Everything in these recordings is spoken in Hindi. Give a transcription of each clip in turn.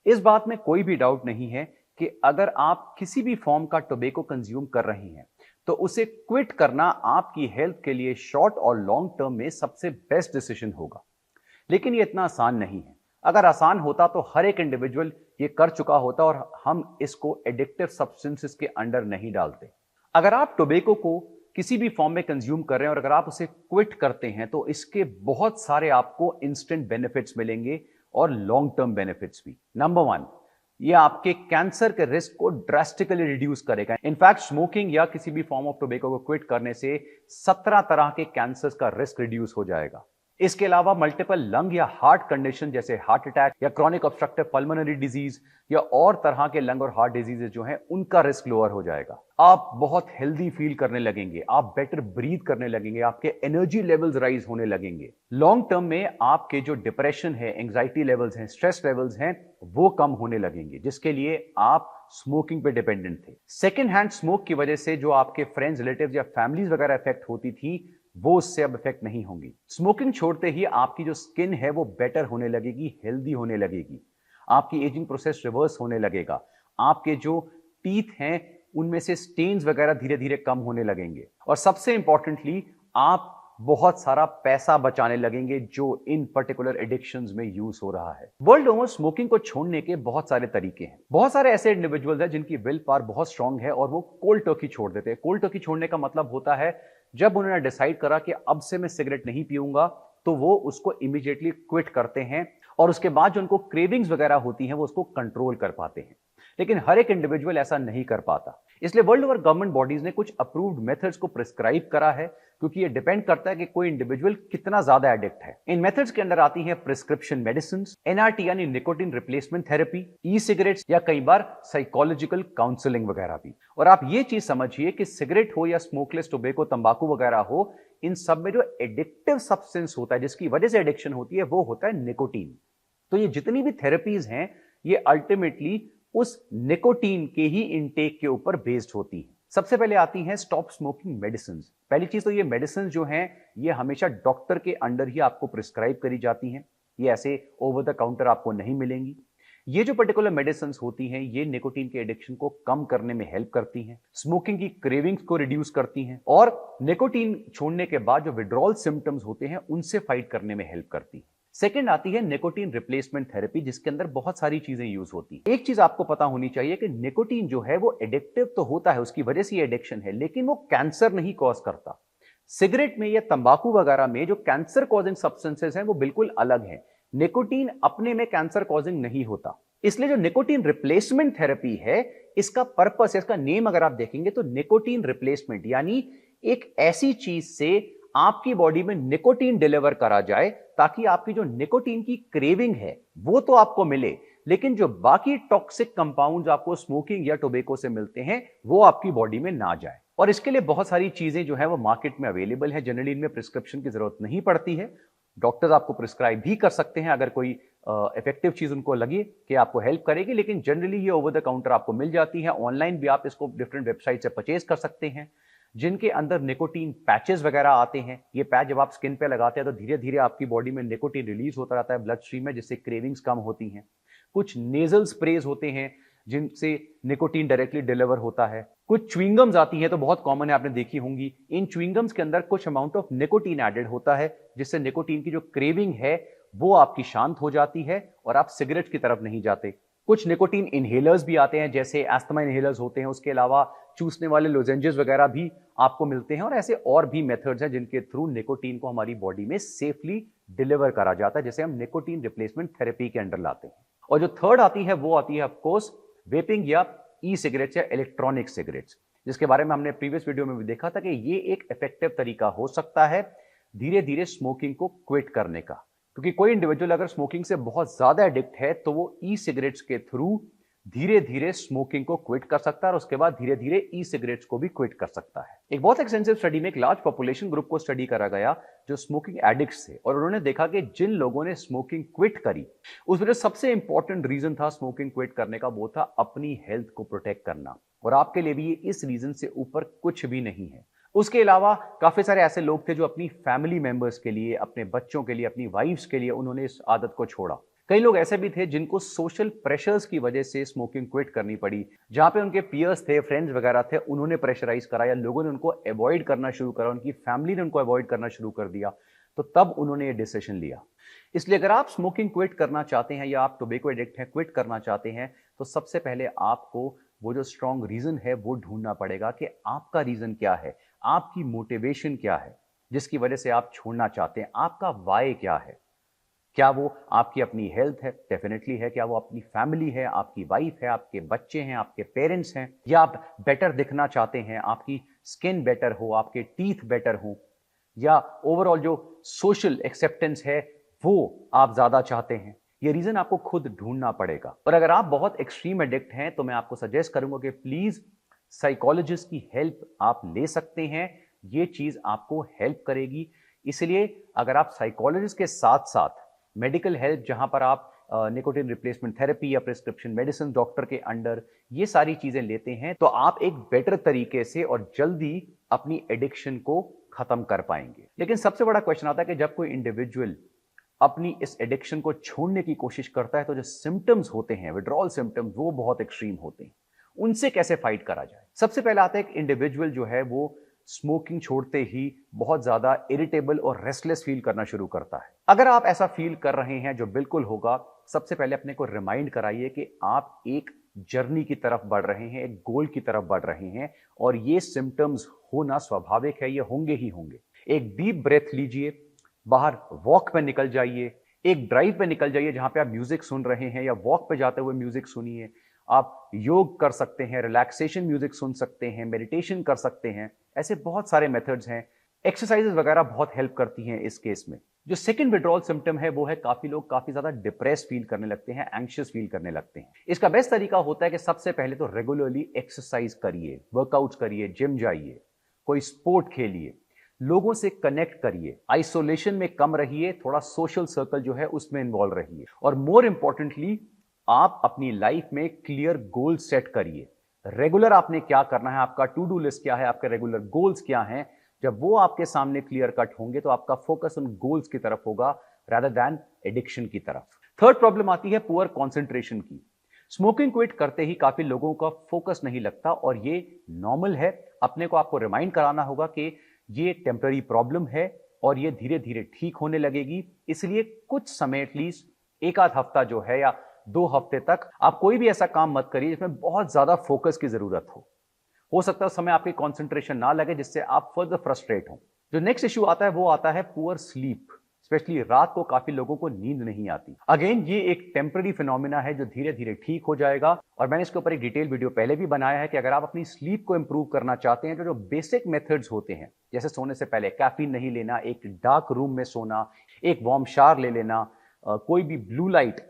इस बात में कोई भी डाउट नहीं है कि अगर आप किसी भी फॉर्म का टोबैको कंज्यूम कर रहे हैं तो उसे क्विट करना आपकी हेल्थ के लिए शॉर्ट और लॉन्ग टर्म में सबसे बेस्ट डिसीजन होगा। लेकिन ये इतना आसान नहीं है। अगर आसान होता तो हर एक इंडिविजुअल ये कर चुका होता और हम इसको एडिक्टिव सब्सटेंसेस के अंडर नहीं डालते। अगर आप टोबैको को किसी भी फॉर्म में कंज्यूम कर रहे हैं और अगर आप उसे क्विट करते हैं तो इसके बहुत सारे आपको इंस्टेंट बेनिफिट्स मिलेंगे और लॉन्ग टर्म बेनिफिट्स भी। नंबर वन, ये आपके कैंसर के रिस्क को ड्रास्टिकली रिड्यूस करेगा। इनफैक्ट स्मोकिंग या किसी भी फॉर्म ऑफ टोबैको को क्विट करने से 17 तरह के कैंसर्स का रिस्क रिड्यूस हो जाएगा। इसके अलावा मल्टीपल लंग या हार्ट कंडीशन जैसे हार्ट अटैक या क्रॉनिक ऑब्स्ट्रक्टिव पल्मोनरी डिजीज या और तरह के लंग और हार्ट डिजीजेज जो हैं उनका रिस्क लोअर हो जाएगा। आप बहुत हेल्दी फील करने लगेंगे, आप बेटर ब्रीथ करने लगेंगे, आपके एनर्जी लेवल्स राइज होने लगेंगे। लॉन्ग टर्म में आपके जो डिप्रेशन है, एंग्जाइटी लेवल्स हैं, स्ट्रेस लेवल्स हैं, वो कम होने लगेंगे, जिसके लिए आप स्मोकिंग पे डिपेंडेंट थे। सेकेंड हैंड स्मोक की वजह से जो आपके फ्रेंड्स, रिलेटिव्स या फैमिलीज वगैरह इफेक्ट होती थी वो उससे अब इफेक्ट नहीं होंगी। स्मोकिंग छोड़ते ही आपकी जो स्किन है वो बेटर होने लगेगी, हेल्दी होने लगेगी, आपकी एजिंग प्रोसेस रिवर्स होने लगेगा, आपके जो टीथ हैं उनमें से स्टेन्स वगैरह धीरे धीरे कम होने लगेंगे और सबसे इंपॉर्टेंटली आप बहुत सारा पैसा बचाने लगेंगे जो इन पर्टिकुलर एडिक्शंस में यूज हो रहा है। वर्ल्ड ओवर स्मोकिंग को छोड़ने के बहुत सारे तरीके हैं। बहुत सारे ऐसे इंडिविजुअल्स हैं जिनकी विल पावर बहुत स्ट्रांग है और वो कोल्ड टर्की छोड़ देते हैं। कोल्ड टर्की छोड़ने का मतलब होता है जब उन्होंने डिसाइड करा कि अब से मैं सिगरेट नहीं पीऊंगा तो वो उसको इमीडिएटली क्विट करते हैं और उसके बाद जो उनको क्रेविंग्स वगैरह होती हैं वो उसको कंट्रोल कर पाते हैं। लेकिन हर एक इंडिविजुअल ऐसा नहीं कर पाता, इसलिए वर्ल्ड ओवर गवर्नमेंट बॉडीज ने कुछ अप्रूव्ड मेथड्स को प्रिस्क्राइब करा है, क्योंकि ये डिपेंड करता है कि कोई इंडिविजुअल कितना ज्यादा एडिक्ट है। इन मेथड्स के अंदर आती हैं प्रिस्क्रिप्शन मेडिसिन, एनआरटी यानी निकोटिन रिप्लेसमेंट थेरेपी, ई सिगरेट्स या कई बार साइकोलॉजिकल काउंसलिंग वगैरह भी। और आप ये चीज समझिए कि सिगरेट हो या स्मोकलेस टोबैको, तंबाकू वगैरह हो, इन सब में जो एडिक्टिव सब्सटेंस होता है जिसकी वजह से एडिक्शन होती है वो होता है निकोटीन। तो ये जितनी भी थेरेपीज हैं ये अल्टीमेटली उस निकोटीन के ही इनटेक के ऊपर बेस्ड होती है। सबसे पहले आती हैं स्टॉप स्मोकिंग मेडिसिन। पहली चीज तो ये मेडिसिन जो हैं ये हमेशा डॉक्टर के अंडर ही आपको प्रिस्क्राइब करी जाती हैं, ये ऐसे ओवर द काउंटर आपको नहीं मिलेंगी। ये जो पर्टिकुलर मेडिसिन होती हैं ये निकोटीन के एडिक्शन को कम करने में हेल्प करती हैं, स्मोकिंग की क्रेविंग्स को रिड्यूस करती हैं और निकोटीन छोड़ने के बाद जो विड्रॉल सिम्टम्स होते हैं उनसे फाइट करने में हेल्प करती है। सेकेंड आती है निकोटीन रिप्लेसमेंट थेरेपी, जिसके अंदर बहुत सारी चीजें यूज होती है। एक चीज आपको पता होनी चाहिए कि निकोटीन जो है वो एडिक्टिव तो होता है, उसकी वजह से ये एडिक्शन है, लेकिन वो कैंसर नहीं कॉज करता। सिगरेट में या तंबाकू वगैरह में जो कैंसर कॉजिंग सब्सटेंसेस हैं वो बिल्कुल अलग हैं। निकोटीन अपने में कैंसर कॉजिंग नहीं होता, इसलिए जो निकोटीन रिप्लेसमेंट थेरेपी है इसका पर्पस, इसका नेम अगर आप देखेंगे तो निकोटीन रिप्लेसमेंट, यानी एक ऐसी चीज से आपकी बॉडी में निकोटीन डिलीवर करा जाए ताकि आपकी जो निकोटीन की क्रेविंग है वो तो आपको मिले, लेकिन जो बाकी टॉक्सिक कंपाउंड्स आपको स्मोकिंग या टोबैको से मिलते हैं वो आपकी बॉडी में ना जाए। और इसके लिए बहुत सारी चीजें जो है वो मार्केट में अवेलेबल है। जनरली इनमें प्रिस्क्रिप्शन की जरूरत नहीं पड़ती है, डॉक्टर्स आपको प्रिस्क्राइब भी कर सकते हैं अगर कोई इफेक्टिव चीज उनको लगे कि आपको हेल्प करेगी, लेकिन जनरली ये ओवर द काउंटर आपको मिल जाती है। ऑनलाइन भी आप इसको डिफरेंट वेबसाइट से परचेज कर सकते हैं, जिनके अंदर निकोटीन पैचेस वगैरह आते हैं। ये पैच जब आप स्किन पे लगाते हैं तो धीरे धीरे आपकी बॉडी में निकोटीन रिलीज होता रहता है ब्लड स्ट्रीम में, जिससे क्रेविंग्स कम होती हैं। कुछ नेजल स्प्रेज होते हैं जिनसे निकोटीन डायरेक्टली डिलीवर होता है। कुछ च्युइंगम्स आती हैं तो बहुत कॉमन है, आपने देखी होंगी। इन च्युइंगम्स के अंदर कुछ अमाउंट ऑफ निकोटीन एडेड होता है, जिससे निकोटीन की जो क्रेविंग है वो आपकी शांत हो जाती है और आप सिगरेट की तरफ नहीं जाते। कुछ निकोटीन इनहेलर्स भी आते हैं, जैसे एस्थमा इनहेलर्स होते हैं। उसके अलावा चूसने वाले लोजेंजेस वगैरह भी आपको मिलते हैं और ऐसे और भी मेथड्स हैं जिनके थ्रू निकोटीन को हमारी बॉडी में सेफली डिलीवर करा जाता है, जैसे हम निकोटीन रिप्लेसमेंट थेरेपी के अंडर लाते हैं। और जो थर्ड आती है वो आती है ऑफकोर्स वेपिंग या ई सिगरेट्स या इलेक्ट्रॉनिक सिगरेट्स, जिसके बारे में हमने प्रीवियस वीडियो में भी देखा था कि ये एक इफेक्टिव तरीका हो सकता है धीरे धीरे स्मोकिंग को क्विट करने का। क्योंकि कोई इंडिविजुअल अगर स्मोकिंग से बहुत ज्यादा एडिक्ट है तो वो ई सिगरेट्स के थ्रू धीरे धीरे स्मोकिंग को क्विट कर सकता है और उसके बाद धीरे धीरे ई सिगरेट्स को भी क्विट कर सकता है। एक बहुत एक्सटेंसिव स्टडी में एक लार्ज पॉपुलेशन ग्रुप को स्टडी करा गया जो स्मोकिंग एडिक्ट्स थे, और उन्होंने देखा कि जिन लोगों ने स्मोकिंग क्विट करी उसमें जो सबसे इंपॉर्टेंट रीजन था स्मोकिंग क्विट करने का वो था अपनी हेल्थ को प्रोटेक्ट करना। और आपके लिए भी ये इस रीजन से ऊपर कुछ भी नहीं है। उसके अलावा काफी सारे ऐसे लोग थे जो अपनी फैमिली मेंबर्स के लिए, अपने बच्चों के लिए, अपनी वाइफ्स के लिए उन्होंने इस आदत को छोड़ा। कई लोग ऐसे भी थे जिनको सोशल प्रेशर्स की वजह से स्मोकिंग क्विट करनी पड़ी, जहां पे उनके पीयर्स थे, फ्रेंड्स वगैरह थे, उन्होंने प्रेशराइज करा या लोगों ने उनको अवॉइड करना शुरू करा, उनकी फैमिली ने उनको अवॉइड करना शुरू कर दिया, तो तब उन्होंने ये डिसीजन लिया। इसलिए अगर आप स्मोकिंग क्विट करना चाहते हैं या आप टोबैको एडिक्ट हैं, क्विट करना चाहते हैं, तो सबसे पहले आपको वो जो स्ट्रॉन्ग रीजन है वो ढूंढना पड़ेगा कि आपका रीजन क्या है, आपकी मोटिवेशन क्या है जिसकी वजह से आप छोड़ना चाहते हैं, आपका वाई क्या है। क्या वो आपकी अपनी हेल्थ है? डेफिनेटली है। क्या वो अपनी फैमिली है, आपकी वाइफ है, आपके बच्चे हैं, आपके पेरेंट्स हैं, या आप बेटर दिखना चाहते हैं, आपकी स्किन बेटर हो, आपके टीथ बेटर हो, या ओवरऑल जो सोशल एक्सेप्टेंस है वो आप ज्यादा चाहते हैं? ये रीजन आपको खुद ढूंढना पड़ेगा। और अगर आप बहुत एक्सट्रीम एडिक्ट हैं तो मैं आपको सजेस्ट करूंगा कि प्लीज साइकोलॉजिस्ट की हेल्प आप ले सकते हैं, ये चीज आपको हेल्प करेगी। इसलिए अगर आप साइकोलॉजिस्ट के साथ साथ मेडिकल हेल्प, जहां पर आप निकोटिन रिप्लेसमेंट थेरेपी या प्रिस्क्रिप्शन मेडिसिन डॉक्टर के अंडर ये सारी चीजें लेते हैं, तो आप एक बेटर तरीके से और जल्दी अपनी एडिक्शन को खत्म कर पाएंगे। लेकिन सबसे बड़ा क्वेश्चन आता है कि जब कोई इंडिविजुअल अपनी इस एडिक्शन को छोड़ने की कोशिश करता है तो जो सिम्टम्स होते हैं, विड्रॉल सिम्टम्स, वो बहुत एक्सट्रीम होते हैं। उनसे कैसे फाइट करा जाए? सबसे पहले आता है एक इंडिविजुअल जो है वो स्मोकिंग छोड़ते ही बहुत ज्यादा इरिटेबल और रेस्टलेस फील करना शुरू करता है। अगर आप ऐसा फील कर रहे हैं, जो बिल्कुल होगा, सबसे पहले अपने को रिमाइंड कराइए कि आप एक जर्नी की तरफ बढ़ रहे हैं, एक गोल की तरफ बढ़ रहे हैं, और ये सिम्टम्स होना स्वाभाविक है, ये होंगे ही होंगे। एक डीप ब्रेथ लीजिए, बाहर वॉक पे निकल जाइए, एक ड्राइव पे निकल जाइए जहां पे आप म्यूजिक सुन रहे हैं, या वॉक पे जाते हुए म्यूजिक सुनिए। आप योग कर सकते हैं, रिलैक्सेशन म्यूजिक सुन सकते हैं, मेडिटेशन कर सकते हैं, ऐसे बहुत सारे मेथड्स हैं। एक्सरसाइजेस वगैरह बहुत हेल्प करती हैं इस केस में। जो सेकंड विड्रॉल सिम्टम है वो है काफी लोग काफी ज्यादा डिप्रेस फील करने लगते हैं, एंग्शियस फील करने लगते हैं। इसका बेस्ट तरीका होता है कि सबसे पहले तो रेगुलरली एक्सरसाइज करिए, वर्कआउट करिए, जिम जाइए, कोई स्पोर्ट खेलिए, लोगों से कनेक्ट करिए, आइसोलेशन में कम रहिए, थोड़ा सोशल सर्कल जो है उसमें इन्वॉल्व रहिए, और मोर इंपॉर्टेंटली आप अपनी लाइफ में क्लियर गोल सेट करिए। रेगुलर आपने क्या करना है, आपका टू डू लिस्ट क्या है, आपके रेगुलर गोल्स क्या हैं। जब वो आपके सामने क्लियर कट होंगे तो आपका फोकस उन गोल्स की तरफ होगा रादर देन एडिक्शन की तरफ। थर्ड प्रॉब्लम आती है पुअर कंसंट्रेशन की। स्मोकिंग क्विट करते ही काफी लोगों का फोकस नहीं लगता, और ये नॉर्मल है। अपने को आपको रिमाइंड कराना होगा कि ये टेम्पररी प्रॉब्लम है और ये धीरे धीरे ठीक होने लगेगी। इसलिए कुछ समय, एटलीस्ट एक आध हफ्ता जो है या 2 हफ्ते तक आप कोई भी ऐसा काम मत करिए जिसमें बहुत ज्यादा फोकस की जरूरत हो सकता है उस समय आपकी कंसंट्रेशन ना लगे, जिससे आप फर्दर फ्रस्ट्रेट हो। जो नेक्स्ट इश्यू आता है वो आता है पुअर स्लीप। स्पेशली रात को काफी लोगों को नींद नहीं आती। अगेन ये एक टेम्पररी फिनोमिना है जो धीरे धीरे ठीक हो जाएगा, और मैंने इसके ऊपर एक डिटेल वीडियो पहले भी बनाया है कि अगर आप अपनी स्लीप को इंप्रूव करना चाहते हैं तो जो बेसिक मेथड्स होते हैं, जैसे सोने से पहले कैफीन नहीं लेना, एक डार्क रूम में सोना, एक वार्म शावर ले लेना, कोई भी ब्लू लाइट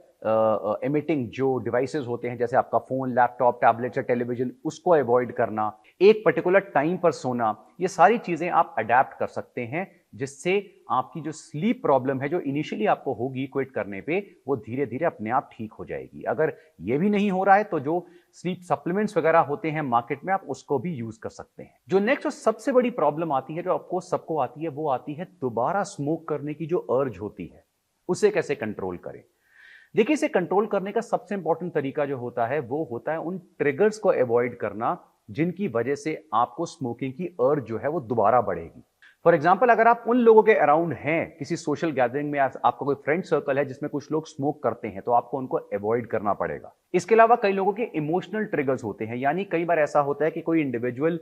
एमिटिंग जो डिवाइसेस होते हैं जैसे आपका फोन, लैपटॉप, टैबलेट या टेलीविजन, उसको अवॉइड करना, एक पर्टिकुलर टाइम पर सोना, ये सारी चीजें आप अडेप्ट कर सकते हैं, जिससे आपकी जो स्लीप प्रॉब्लम है जो इनिशियली आपको होगी क्विट करने पे, वो धीरे धीरे अपने आप ठीक हो जाएगी। अगर ये भी नहीं हो रहा है तो जो स्लीप सप्लीमेंट्स वगैरह होते हैं मार्केट में, आप उसको भी यूज कर सकते हैं। जो नेक्स्ट और सबसे बड़ी प्रॉब्लम आती है, जो आपको सबको आती है, वो आती है दोबारा स्मोक करने की जो अर्ज होती है, उसे कैसे कंट्रोल करें। देखिए, इसे कंट्रोल करने का सबसे इंपॉर्टेंट तरीका जो होता है वो होता है उन ट्रिगर्स को अवॉइड करना जिनकी वजह से आपको स्मोकिंग की अर्ज जो है वो दोबारा बढ़ेगी। फॉर एग्जाम्पल, अगर आप उन लोगों के अराउंड हैं, किसी सोशल गैदरिंग में आपका कोई फ्रेंड सर्कल है जिसमें कुछ लोग स्मोक करते हैं, तो आपको उनको अवॉइड करना पड़ेगा। इसके अलावा कई लोगों के इमोशनल ट्रिगर्स होते हैं, यानी कई बार ऐसा होता है कि कोई इंडिविजुअल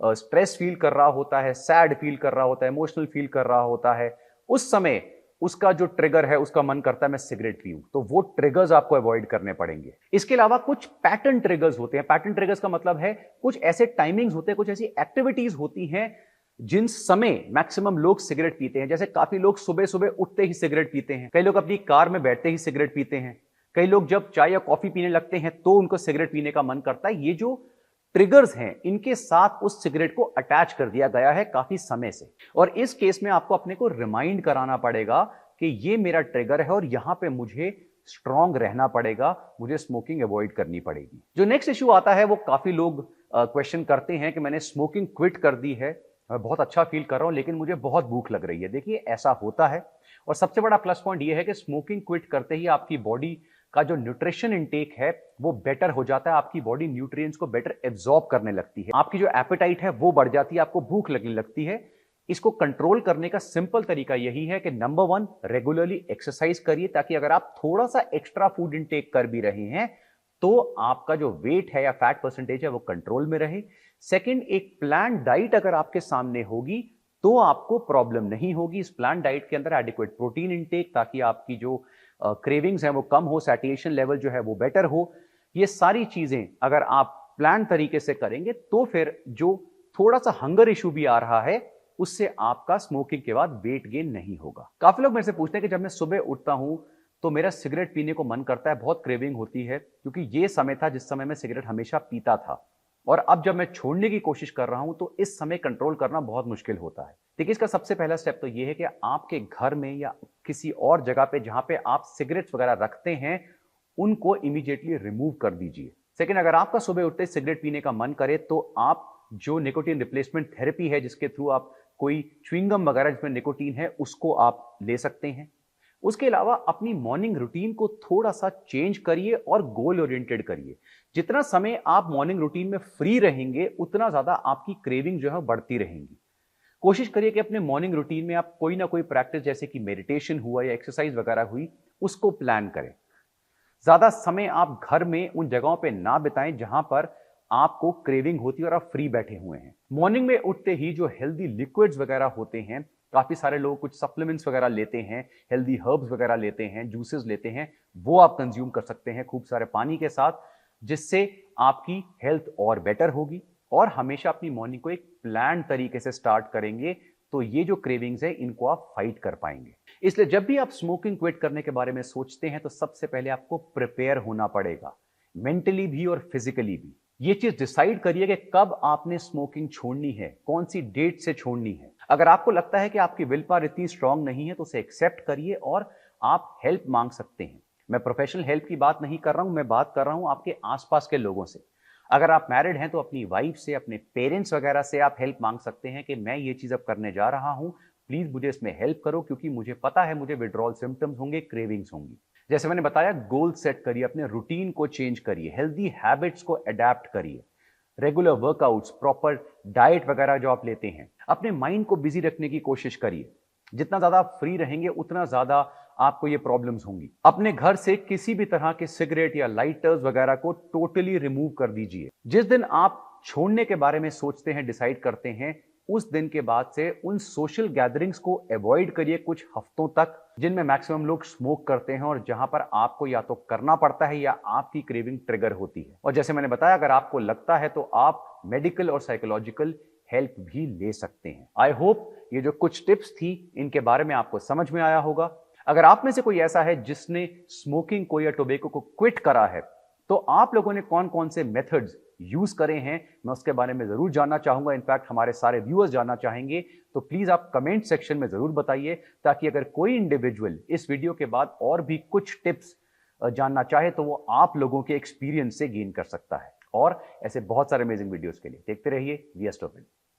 स्ट्रेस फील कर रहा होता है, सैड फील कर रहा होता है, इमोशनल फील कर रहा होता है, उस समय उसका जो ट्रिगर है, उसका मन करता है मैं सिगरेट पीऊं, तो वो ट्रिगर्स आपको अवॉइड करने पड़ेंगे। इसके अलावा कुछ पैटर्न ट्रिगर्स होते हैं। पैटर्न ट्रिगर्स का मतलब है कुछ ऐसे टाइमिंग्स होते हैं, कुछ ऐसी एक्टिविटीज होती हैं जिन समय मैक्सिमम लोग सिगरेट पीते हैं। जैसे काफी लोग सुबह सुबह उठते ही सिगरेट पीते हैं, कई लोग अपनी कार में बैठते ही सिगरेट पीते हैं, कई लोग जब चाय या कॉफी पीने लगते हैं तो उनको सिगरेट पीने का मन करता है। ये जो ट्रिगर्स हैं, इनके साथ उस सिगरेट को अटैच कर दिया गया है काफी समय से, और इस केस में आपको अपने को रिमाइंड कराना पड़ेगा कि ये मेरा ट्रिगर है और यहां पे मुझे स्ट्रांग रहना पड़ेगा, मुझे स्मोकिंग अवॉइड करनी पड़ेगी। जो नेक्स्ट इश्यू आता है वो काफी लोग क्वेश्चन करते हैं कि मैंने स्मोकिंग क्विट कर दी है, मैं बहुत अच्छा फील कर रहा हूं, लेकिन मुझे बहुत भूख लग रही है। देखिए, ऐसा होता है और सबसे बड़ा प्लस पॉइंट ये है कि स्मोकिंग क्विट करते ही आपकी बॉडी का जो न्यूट्रिशन इनटेक है वो बेटर हो जाता है, आपकी बॉडी न्यूट्रिएंट्स को बेटर एब्जॉर्ब करने लगती है, आपकी जो एपेटाइट है वो बढ़ जाती है, आपको भूख लगने लगती है। इसको कंट्रोल करने का सिंपल तरीका यही है कि नंबर 1, रेगुलरली एक्सरसाइज करिए, ताकि अगर आप थोड़ा सा एक्स्ट्रा फूड इनटेक कर भी रहे हैं तो आपका जो वेट है या फैट परसेंटेज है वो कंट्रोल में रहे। सेकंड, एक प्लान डाइट अगर आपके सामने होगी तो आपको प्रॉब्लम नहीं होगी। इस प्लान डाइट के अंदर एडिक्वेट प्रोटीन इनटेक, ताकि आपकी जो क्रेविंग्स हैं वो कम हो, सैटिस्फैक्शन लेवल जो है वो बेटर हो। ये सारी चीजें अगर आप प्लान तरीके से करेंगे तो फिर जो थोड़ा सा हंगर इशू भी आ रहा है उससे आपका स्मोकिंग के बाद वेट गेन नहीं होगा। काफी लोग मेरे से पूछते हैं कि जब मैं सुबह उठता हूं तो मेरा सिगरेट पीने को मन करता है, बहुत क्रेविंग होती है, क्योंकि ये समय था जिस समय मैं सिगरेट हमेशा पीता था और अब जब मैं छोड़ने की कोशिश कर रहा हूं तो इस समय कंट्रोल करना बहुत मुश्किल होता है। देखिए, इसका सबसे पहला स्टेप तो यह है कि आपके घर में या किसी और जगह पे जहां पे आप सिगरेट्स वगैरह रखते हैं उनको इमीडिएटली रिमूव कर दीजिए। सेकंड, अगर आपका सुबह उठते सिगरेट पीने का मन करे तो आप जो निकोटीन रिप्लेसमेंट थेरेपी है, जिसके थ्रू आप कोई च्युइंगम वगैरह जिसमें निकोटीन है उसको आप ले सकते हैं। उसके अलावा अपनी मॉर्निंग रूटीन को थोड़ा सा चेंज करिए और गोल ओरिएंटेड करिए। जितना समय आप मॉर्निंग रूटीन में फ्री रहेंगे उतना ज्यादा आपकी क्रेविंग जो है बढ़ती रहेंगी। कोशिश करिए कि अपने मॉर्निंग रूटीन में आप कोई ना कोई प्रैक्टिस, जैसे कि मेडिटेशन हुआ या एक्सरसाइज वगैरह हुई, उसको प्लान करें। ज्यादा समय आप घर में उन जगहों पे ना बिताएं जहां पर आपको क्रेविंग होती है और आप फ्री बैठे हुए हैं। मॉर्निंग में उठते ही जो हेल्दी लिक्विड्स वगैरह होते हैं, काफी सारे लोग कुछ सप्लीमेंट्स वगैरह लेते हैं, हेल्दी हर्ब्स वगैरह लेते हैं, जूसेस लेते हैं, वो आप कंज्यूम कर सकते हैं खूब सारे पानी के साथ, जिससे आपकी हेल्थ और बेटर होगी। और हमेशा अपनी मॉर्निंग को एक प्लान तरीके से स्टार्ट करेंगे तो ये जो क्रेविंग्स है इनको आप फाइट कर पाएंगे। इसलिए जब भी आप स्मोकिंग क्विट करने के बारे में सोचते हैं तो सबसे पहले आपको प्रिपेयर होना पड़ेगा, मेंटली भी और फिजिकली भी। ये चीज डिसाइड करिए कि कब आपने स्मोकिंग छोड़नी है, कौन सी डेट से छोड़नी है। अगर आपको लगता है कि आपकी विल पावर इतनी स्ट्रांग नहीं है तो उसे एक्सेप्ट करिए और आप हेल्प मांग सकते हैं। मैं प्रोफेशनल हेल्प की बात नहीं कर रहा हूं, मैं बात कर रहा हूं आपके आसपास के लोगों से। अगर आप मैरिड हैं तो अपनी वाइफ से, अपने पेरेंट्स वगैरह से आप हेल्प मांग सकते हैं कि मैं ये चीज अब करने जा रहा हूं, प्लीज मुझे इसमें हेल्प करो, क्योंकि मुझे पता है मुझे विड्रॉल सिम्टम्स होंगे, क्रेविंग्स होंगी। जैसे मैंने बताया, गोल सेट करिए, अपने रूटीन को चेंज करिए, हेल्दी हैबिट्स को अडेप्ट करिए, रेगुलर वर्कआउट्स, प्रॉपर डाइट वगैरह जो आप लेते हैं, अपने माइंड को बिजी रखने की कोशिश करिए। जितना ज्यादा आप फ्री रहेंगे उतना ज्यादा आपको ये प्रॉब्लम्स होंगी। अपने घर से किसी भी तरह के सिगरेट या लाइटर्स वगैरह को टोटली रिमूव कर दीजिए। जिस दिन आप छोड़ने के बारे में सोचते हैं, डिसाइड करते हैं, उस दिन के बाद से उन सोशल गैदरिंग्स को अवॉइड करिए कुछ हफ्तों तक, जिनमें मैक्सिमम लोग स्मोक करते हैं और जहां पर आपको या तो करना पड़ता है या आपकी क्रेविंग ट्रिगर होती है। और जैसे मैंने बताया, अगर आपको लगता है तो आप मेडिकल और साइकोलॉजिकल हेल्प भी ले सकते हैं। आई होप ये जो कुछ टिप्स थी इनके बारे में आपको समझ में आया होगा। अगर आप में से कोई ऐसा है जिसने स्मोकिंग को या टोबैको को क्विट करा है तो आप लोगों ने कौन कौन से मेथड्स यूज करे हैं, मैं उसके बारे में जरूर जानना चाहूंगा। इनफैक्ट हमारे सारे व्यूअर्स जानना चाहेंगे, तो प्लीज आप कमेंट सेक्शन में जरूर बताइए, ताकि अगर कोई इंडिविजुअल इस वीडियो के बाद और भी कुछ टिप्स जानना चाहे तो वो आप लोगों के एक्सपीरियंस से गेन कर सकता है। और ऐसे बहुत सारे अमेजिंग वीडियोस के लिए देखते रहिए वी आर स्टॉपिंग।